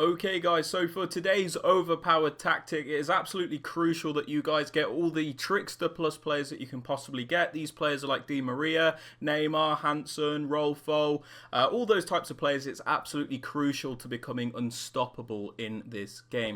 Okay guys, so for today's overpowered tactic, it is absolutely crucial that you guys get all the Trickster Plus players that you can possibly get. These players are like Di Maria, Neymar, Hansen, Rolfo, all those types of players. It's absolutely crucial to becoming unstoppable in this game.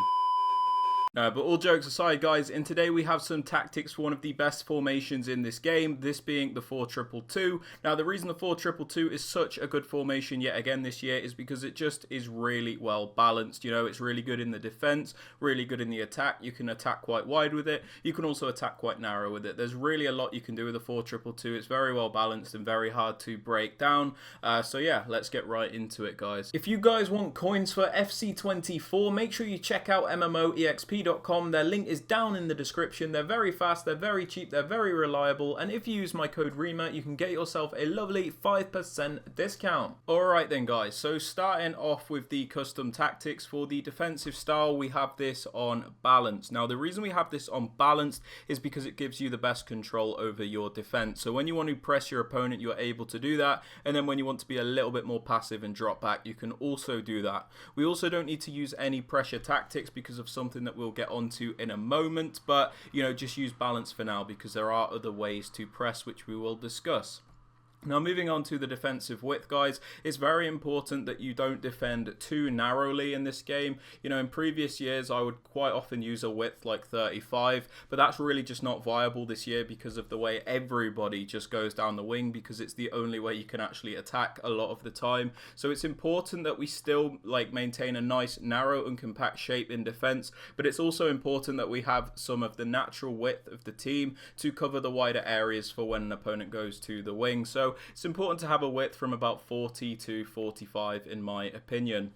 No, but all jokes aside, guys, in today we have some tactics for one of the best formations in this game, this being the 4-2-2-2. Now, the reason the 4-2-2-2 is such a good formation yet again this year is because it just is really well balanced. You know, it's really good in the defense, really good in the attack. You can attack quite wide with it. You can also attack quite narrow with it. There's really a lot you can do with the 4-2-2-2. It's very well balanced and very hard to break down. So yeah, let's get right into it, guys. If you guys want coins for FC24, make sure you check out MMOEXP.com. Their link is down in the description. They're very fast, they're very cheap, they're very reliable, and if you use my code Rema, you can get yourself a lovely 5% discount. Alright then guys, so starting off with the custom tactics for the defensive style, we have this on balance. Now the reason we have this on balanced is because it gives you the best control over your defense. So when you want to press your opponent, you're able to do that, and then when you want to be a little bit more passive and drop back, you can also do that. We also don't need to use any pressure tactics because of something that we'll get onto in a moment, but you know, just use balance for now because there are other ways to press which we will discuss. Now moving on to the defensive width, guys, it's very important that you don't defend too narrowly in this game. You know, in previous years I would quite often use a width like 35, but that's really just not viable this year because of the way everybody just goes down the wing, because it's the only way you can actually attack a lot of the time. So it's important that we still like maintain a nice narrow and compact shape in defense, but it's also important that we have some of the natural width of the team to cover the wider areas for when an opponent goes to the wing. So it's important to have a width from about 40 to 45 in my opinion.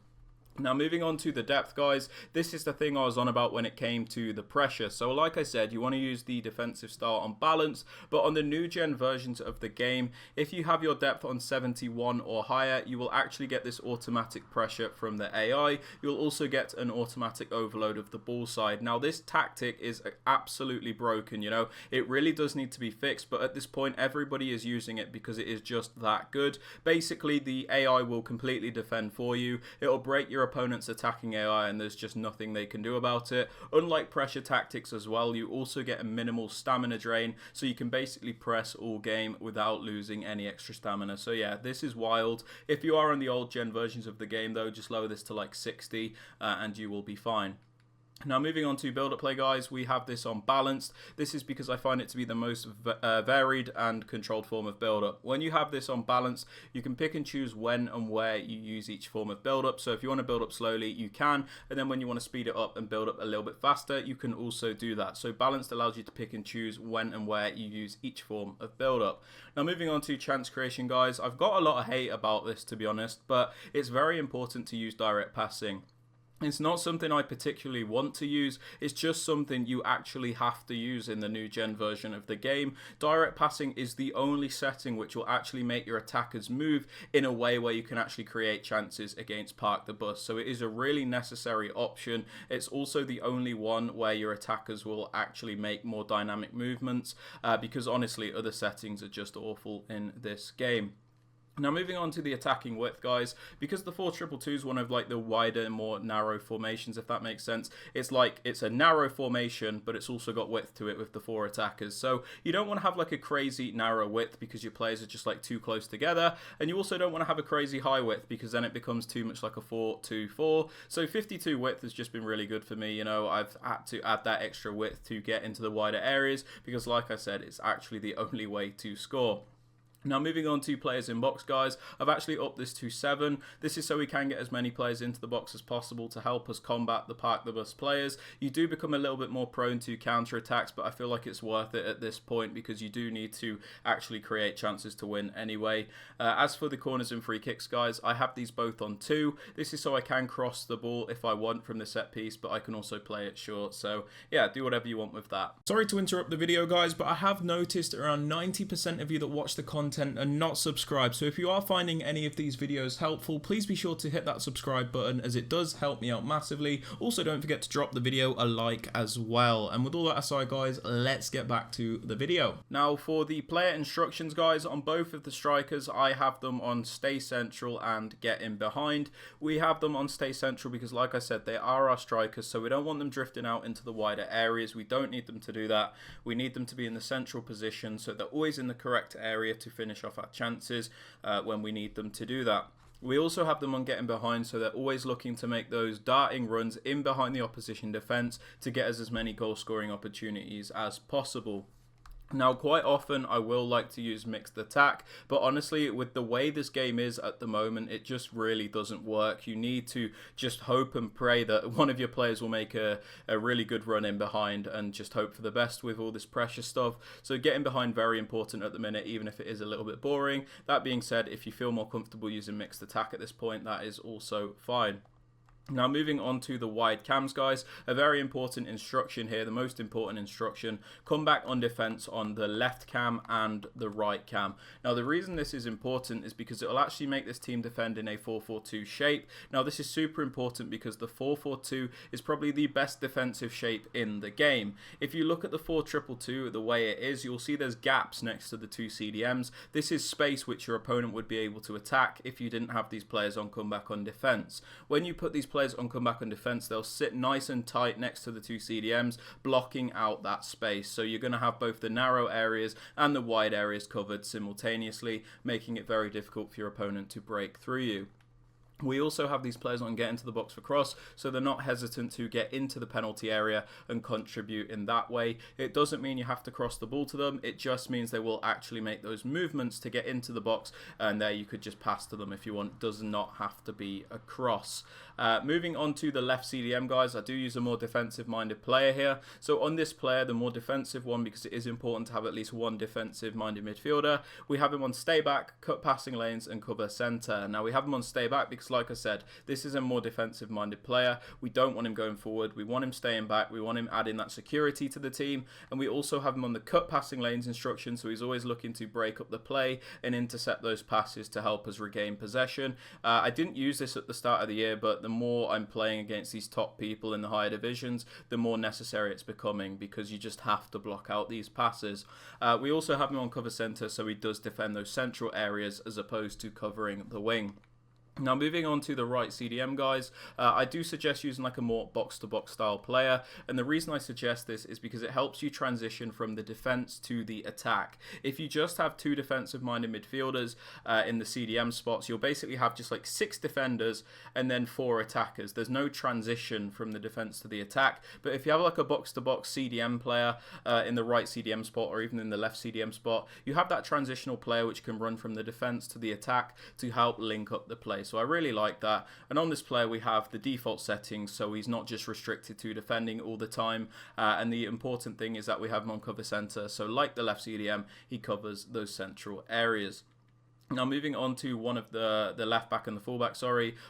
Now moving on to the depth, guys, this is the thing I was on about when it came to the pressure. So like I said, you want to use the defensive style on balance, but on the new gen versions of the game, if you have your depth on 71 or higher, you will actually get this automatic pressure from the AI. You'll also get an automatic overload of the ball side. Now this tactic is absolutely broken, you know, it really does need to be fixed, but at this point everybody is using it because it is just that good. Basically the AI will completely defend for you. It'll break your opponent's attacking AI and there's just nothing they can do about it. Unlike pressure tactics as well, you also get a minimal stamina drain, so you can basically press all game without losing any extra stamina. So yeah, this is wild. If you are on the old gen versions of the game though, just lower this to like 60 and you will be fine. Now moving on to build-up play, guys, we have this on balanced. This is because I find it to be the most varied and controlled form of build-up. When you have this on balance, you can pick and choose when and where you use each form of build-up. So if you want to build up slowly, you can, and then when you want to speed it up and build up a little bit faster, you can also do that. So balanced allows you to pick and choose when and where you use each form of build-up. Now moving on to chance creation, guys, I've got a lot of hate about this, to be honest, but it's very important to use direct passing. It's not something I particularly want to use, it's just something you actually have to use in the new gen version of the game. Direct passing is the only setting which will actually make your attackers move in a way where you can actually create chances against Park the Bus. So it is a really necessary option. It's also the only one where your attackers will actually make more dynamic movements because honestly other settings are just awful in this game. Now moving on to the attacking width, guys, because the 4-2-2 is one of like the wider, more narrow formations, if that makes sense. It's like it's a narrow formation, but it's also got width to it with the 4 attackers. So you don't want to have like a crazy narrow width because your players are just like too close together, and you also don't want to have a crazy high width because then it becomes too much like a 4-2-4. So 52 width has just been really good for me. You know, I've had to add that extra width to get into the wider areas because, like I said, it's actually the only way to score. Now moving on to players in box, guys, I've actually upped this to 7. This is so we can get as many players into the box as possible to help us combat the Park the Bus players. You do become a little bit more prone to counter attacks, but I feel like it's worth it at this point because you do need to actually create chances to win anyway. As for the corners and free kicks, guys, I have these both on 2. This is so I can cross the ball if I want from the set piece, but I can also play it short. So yeah, do whatever you want with that. Sorry to interrupt the video, guys, but I have noticed around 90% of you that watch the content content and not subscribed. So if you are finding any of these videos helpful, please be sure to hit that subscribe button, as it does help me out massively. Also, don't forget to drop the video a like as well. And with all that aside, guys, let's get back to the video. Now, for the player instructions, guys, on both of the strikers, I have them on stay central and get in behind. We have them on stay central because, like I said, they are our strikers, so we don't want them drifting out into the wider areas. We don't need them to do that. We need them to be in the central position, so they're always in the correct area to finish off our chances when we need them to do that. We also have them on getting behind, so they're always looking to make those darting runs in behind the opposition defence to get us as many goal scoring opportunities as possible. Now, quite often I will like to use mixed attack, but honestly, with the way this game is at the moment, it just really doesn't work. You need to just hope and pray that one of your players will make a really good run in behind, and just hope for the best with all this pressure stuff. So getting behind, very important at the minute, even if it is a little bit boring. That being said, if you feel more comfortable using mixed attack at this point, that is also fine. Now, moving on to the wide cams, guys, a very important instruction here, the most important instruction: come back on defense on the left cam and the right cam. Now, the reason this is important is because it will actually make this team defend in a 4-4-2 shape. Now, this is super important because the 4-4-2 is probably the best defensive shape in the game. If you look at the 4-2-2, the way it is, you'll see there's gaps next to the two CDMs. This is space which your opponent would be able to attack if you didn't have these players on comeback on defense. When you put these players on comeback on defense, they'll sit nice and tight next to the two CDMs, blocking out that space. So you're going to have both the narrow areas and the wide areas covered simultaneously, making it very difficult for your opponent to break through you. We also have these players on get into the box for cross, so they're not hesitant to get into the penalty area and contribute in that way. It doesn't mean you have to cross the ball to them, it just means they will actually make those movements to get into the box, and there you could just pass to them if you want. It does not have to be a cross. Moving on to the left CDM, guys, I do use a more defensive minded player here. So on this player, the more defensive one, because it is important to have at least one defensive minded midfielder, we have him on stay back, cut passing lanes and cover centre. Now, we have him on stay back because, like I said, this is a more defensive minded player. We don't want him going forward, we want him staying back, we want him adding that security to the team, and we also have him on the cut passing lanes instruction, so he's always looking to break up the play and intercept those passes to help us regain possession. I didn't use this at the start of the year, but the more I'm playing against these top people in the higher divisions, the more necessary it's becoming, because you just have to block out these passes. We also have him on cover centre, so he does defend those central areas as opposed to covering the wing. Now, moving on to the right CDM, guys, I do suggest using like a more box-to-box style player, and the reason I suggest this is because it helps you transition from the defense to the attack. If you just have two defensive-minded midfielders in the CDM spots, you'll basically have just like 6 defenders and then 4 attackers. There's no transition from the defense to the attack, but if you have like a box-to-box CDM player in the right CDM spot, or even in the left CDM spot, you have that transitional player which can run from the defense to the attack to help link up the play. So I really like that. And on this player, we have the default settings, so he's not just restricted to defending all the time. And the important thing is that we have him on cover center. So like the left CDM, he covers those central areas. Now, moving on to one of the left back and the fullback,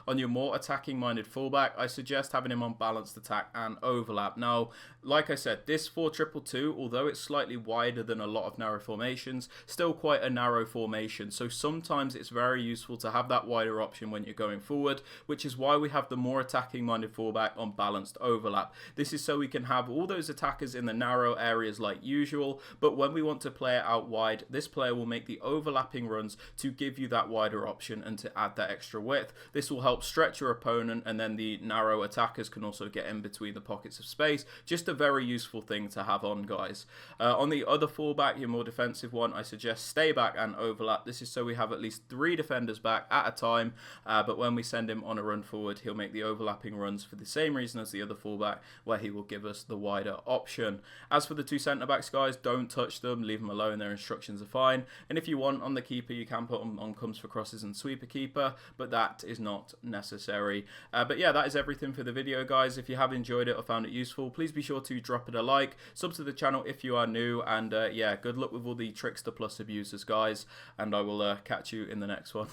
on your more attacking minded fullback, I suggest having him on balanced attack and overlap. Now, like I said, this 4-2-2, although it's slightly wider than a lot of narrow formations, still quite a narrow formation. So sometimes it's very useful to have that wider option when you're going forward, which is why we have the more attacking minded fullback on balanced overlap. This is so we can have all those attackers in the narrow areas like usual, but when we want to play it out wide, this player will make the overlapping runs to give you that wider option and to add that extra width. This will help stretch your opponent, and then the narrow attackers can also get in between the pockets of space. Just a very useful thing to have on, guys. On the other fullback, your more defensive one, I suggest stay back and overlap. This is so we have at least 3 defenders back at a time, but when we send him on a run forward, he'll make the overlapping runs for the same reason as the other fullback, where he will give us the wider option. As for the 2 centre backs, guys, don't touch them, leave them alone, their instructions are fine. And if you want on the keeper, you can put them on comes for crosses and sweeper keeper, but that is not necessary. But yeah, that is everything for the video, guys. If you have enjoyed it or found it useful, please be sure to drop it a like, sub to the channel if you are new, and yeah, good luck with all the Trickster Plus abusers, guys, and I will catch you in the next one.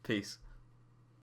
Peace.